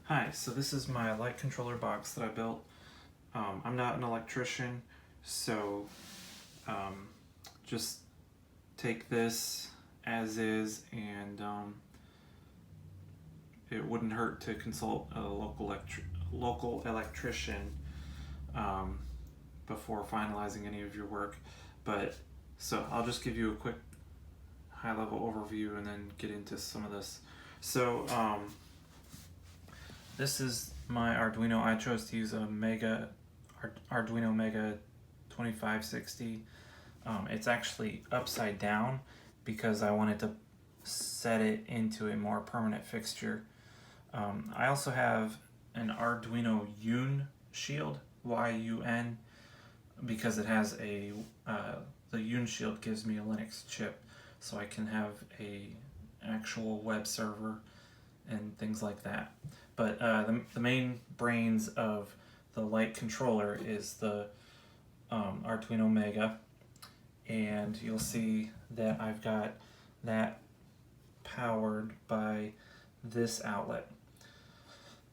Hi, so this is my light controller box that I built. I'm not an electrician, so just take this as is, and it wouldn't hurt to consult a local electrician um, before finalizing any of your work. But so I'll just give you a quick high-level overview and then get into some of this. So this is my Arduino. I chose to use a Arduino Mega 2560. It's actually upside down because I wanted to set it into a more permanent fixture. I also have an Arduino Yun shield, Y-U-N, because it has the Yun shield gives me a Linux chip, so I can have a actual web server and things like that. But the main brains of the light controller is the Arduino Mega, and you'll see that I've got that powered by this outlet.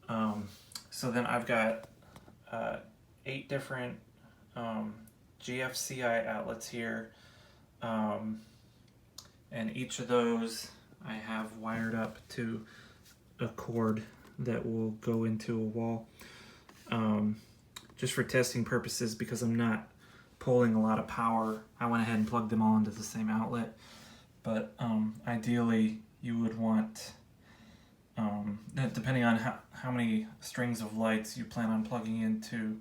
So then I've got 8 different GFCI outlets here, and each of those I have wired up to a cord that will go into a wall, just for testing purposes. Because I'm not pulling a lot of power, I went ahead and plugged them all into the same outlet. But ideally you would want, depending on how many strings of lights you plan on plugging into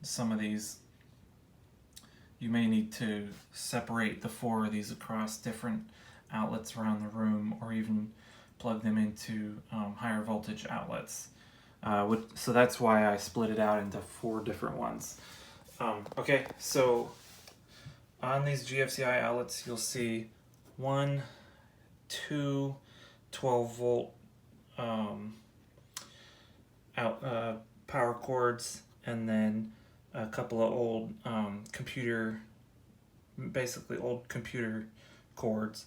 some of these, you may need to separate the 4 of these across different outlets around the room, or even plug them into higher voltage outlets. So that's why I split it out into 4 different ones. Okay, so on these GFCI outlets, you'll see 1, 2 12 volt power cords, and then a couple of old old computer cords.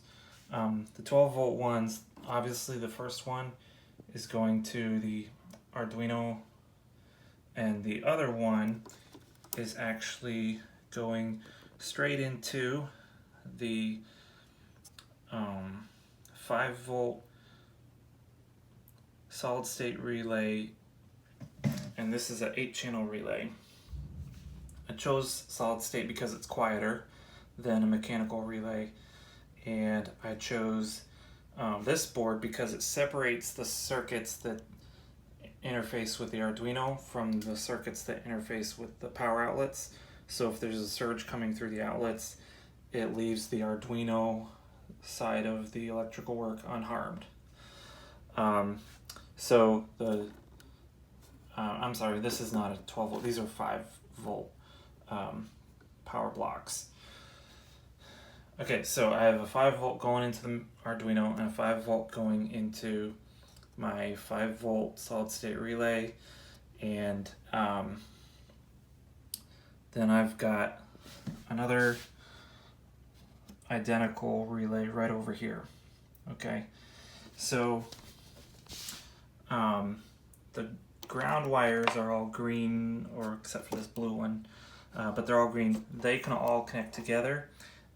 The 12 volt ones, obviously the first one is going to the Arduino, and the other one is actually going straight into the 5 volt solid state relay, and this is an 8-channel relay. I chose solid state because it's quieter than a mechanical relay, and I chose this board because it separates the circuits that interface with the Arduino from the circuits that interface with the power outlets. So if there's a surge coming through the outlets, it leaves the Arduino side of the electrical work unharmed. So I'm sorry, this is not a 12 volt, these are 5 volt power blocks. Okay, so I have a 5 volt going into the Arduino and a 5 volt going into my 5 volt solid state relay, and then I've got another identical relay right over here. Okay, so the ground wires are all green, or except for this blue one, but they're all green. They can all connect together,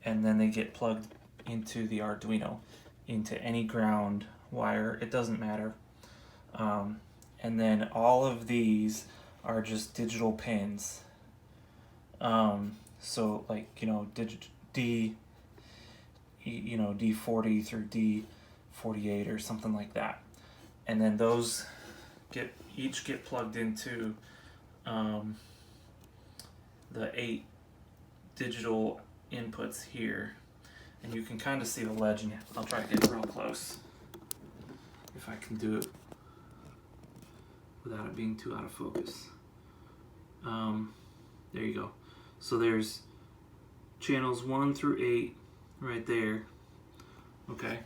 and then they get plugged into the Arduino, into any ground wire, it doesn't matter. And then all of these are just digital pins. So like, D40 through D48 or something like that. And then those each get plugged into the 8 digital inputs here, and you can kind of see the legend. I'll try to get real close if I can do it without it being too out of focus. There you go. So there's channels 1 through 8 right there. Okay,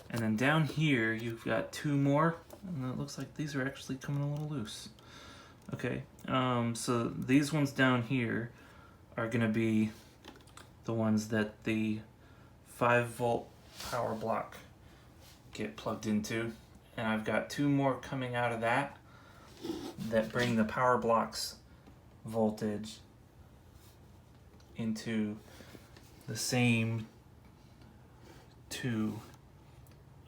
and then down here you've got 2 more, and it looks like these are actually coming a little loose. Okay, so these ones down here are going to be the ones that the 5 volt power block get plugged into, and I've got 2 more coming out of that bring the power blocks voltage into the same 2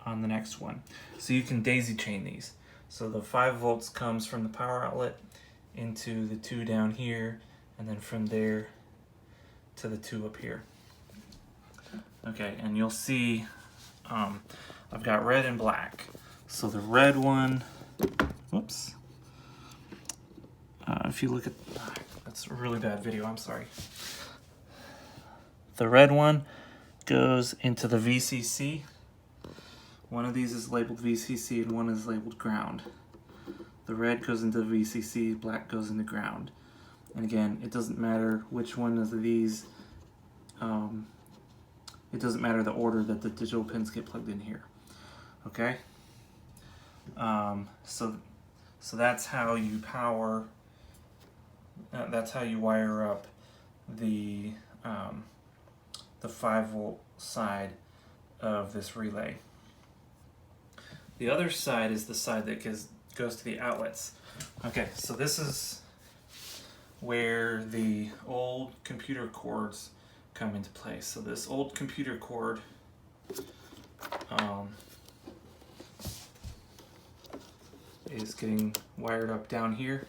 on the next one. So you can daisy chain these. So the 5 volts comes from the power outlet into the 2 down here, and then from there to the 2 up here. Okay, and you'll see I've got red and black. So the red one, whoops. If you look at, that's a really bad video, I'm sorry. The red one goes into the VCC. One of these is labeled VCC and one is labeled ground. The red goes into VCC, black goes into ground. And again, it doesn't matter which one of these, it doesn't matter the order that the digital pins get plugged in here. Okay? So that's how you power, that's how you wire up the 5 volt side of this relay. The other side is the side that goes to the outlets. Okay, so this is where the old computer cords come into play. So this old computer cord is getting wired up down here,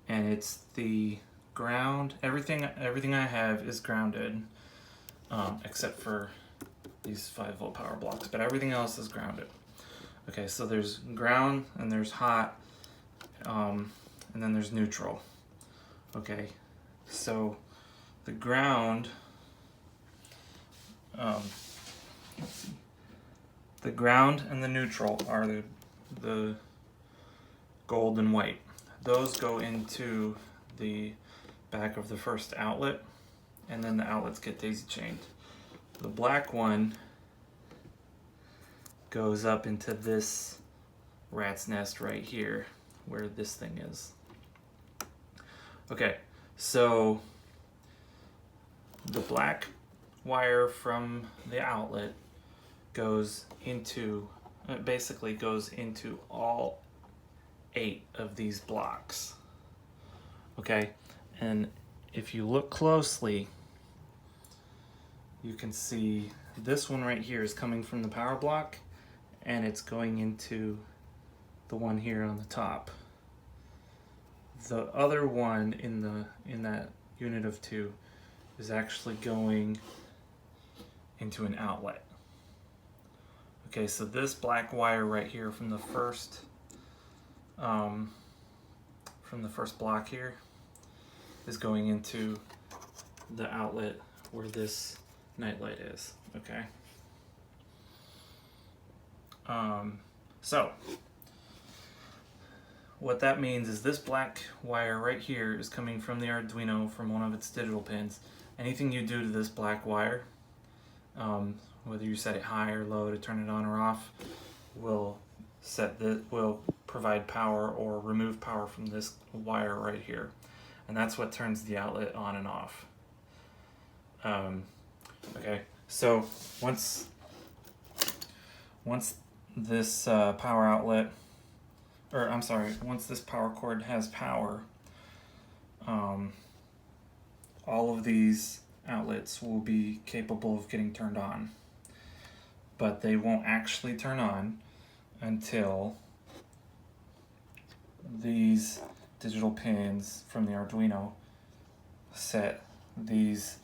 and it's the ground. Everything I have is grounded, except for these 5 volt power blocks, but everything else is grounded. Okay, so there's ground and there's hot, and then there's neutral. Okay, so the ground, the ground and the neutral are the gold and white. Those go into the back of the first outlet, and then the outlets get daisy chained. The black one goes up into this rat's nest right here, where this thing is. Okay, so the black wire from the outlet goes into, it basically goes into all 8 of these blocks. Okay, and if you look closely, you can see this one right here is coming from the power block, and it's going into the one here on the top. The other one in that unit of 2 is actually going into an outlet. Okay, so this black wire right here from the first block here is going into the outlet where this nightlight is. Okay. So what that means is this black wire right here is coming from the Arduino from one of its digital pins. Anything you do to this black wire, whether you set it high or low to turn it on or off, will provide power or remove power from this wire right here, and that's what turns the outlet on and off. Okay, so once this power outlet, or I'm sorry, once this power cord has power, all of these outlets will be capable of getting turned on, but they won't actually turn on until these digital pins from the Arduino set these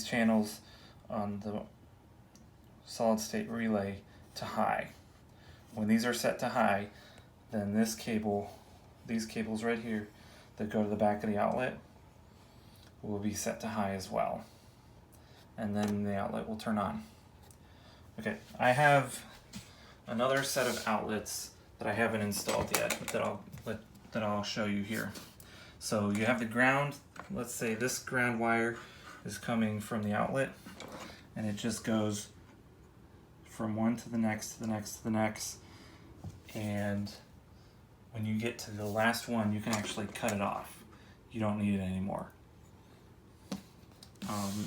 channels on the solid state relay to high. When these are set to high, then these cables right here that go to the back of the outlet will be set to high as well, and then the outlet will turn on. Okay, I have another set of outlets that I haven't installed yet that I'll show you here. So you have the ground. Let's say this ground wire is coming from the outlet, and it just goes from one to the next, to the next, to the next, and when you get to the last one, you can actually cut it off. You don't need it anymore.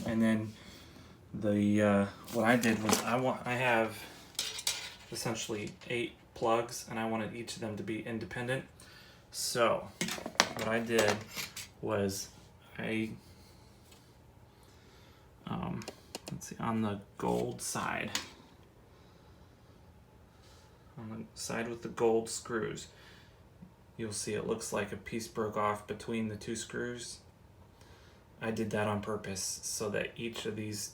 And then what I did was I have essentially 8 plugs, and I wanted each of them to be independent. So what I did was let's see, on the gold side, on the side with the gold screws, you'll see it looks like a piece broke off between the 2 screws. I did that on purpose so that each of these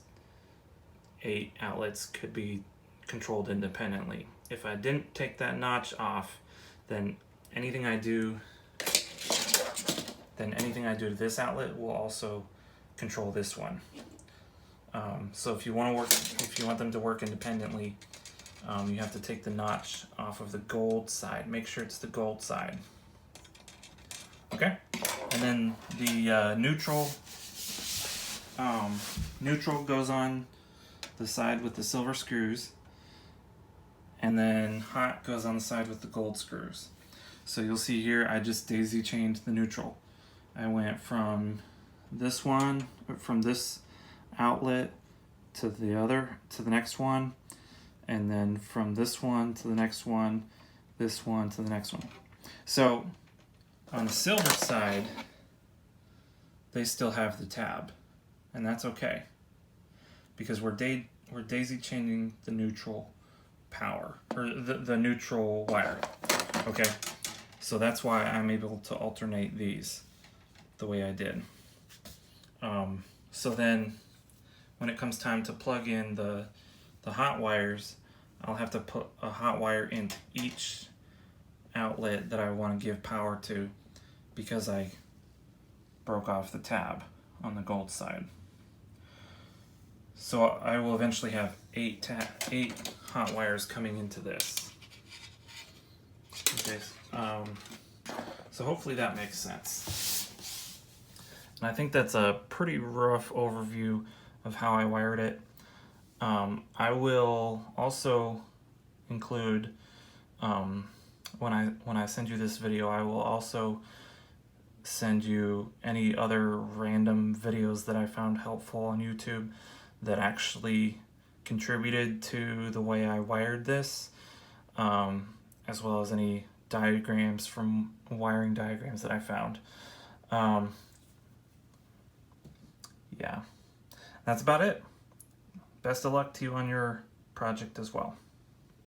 8 outlets could be controlled independently. If I didn't take that notch off, then anything I do to this outlet will also control this one. So if you want them to work independently, you have to take the notch off of the gold side. Make sure it's the gold side. Okay, and then the neutral goes on the side with the silver screws, and then hot goes on the side with the gold screws. So you'll see here I just daisy chained the neutral. I went from this outlet to the next one, and then from this one to the next one, this one to the next one. So on the silver side, they still have the tab, and that's okay, because we're daisy chaining the neutral power, or the neutral wire. Okay, so that's why I'm able to alternate these the way I did. So then when it comes time to plug in the hot wires, I'll have to put a hot wire into each outlet that I want to give power to, because I broke off the tab on the gold side. So I will eventually have 8 hot wires coming into this. Okay, so hopefully that makes sense. And I think that's a pretty rough overview of how I wired it. I will also include, when I send you this video, I will also send you any other random videos that I found helpful on YouTube that actually contributed to the way I wired this, as well as any diagrams from wiring diagrams that I found. Yeah, that's about it. Best of luck to you on your project as well.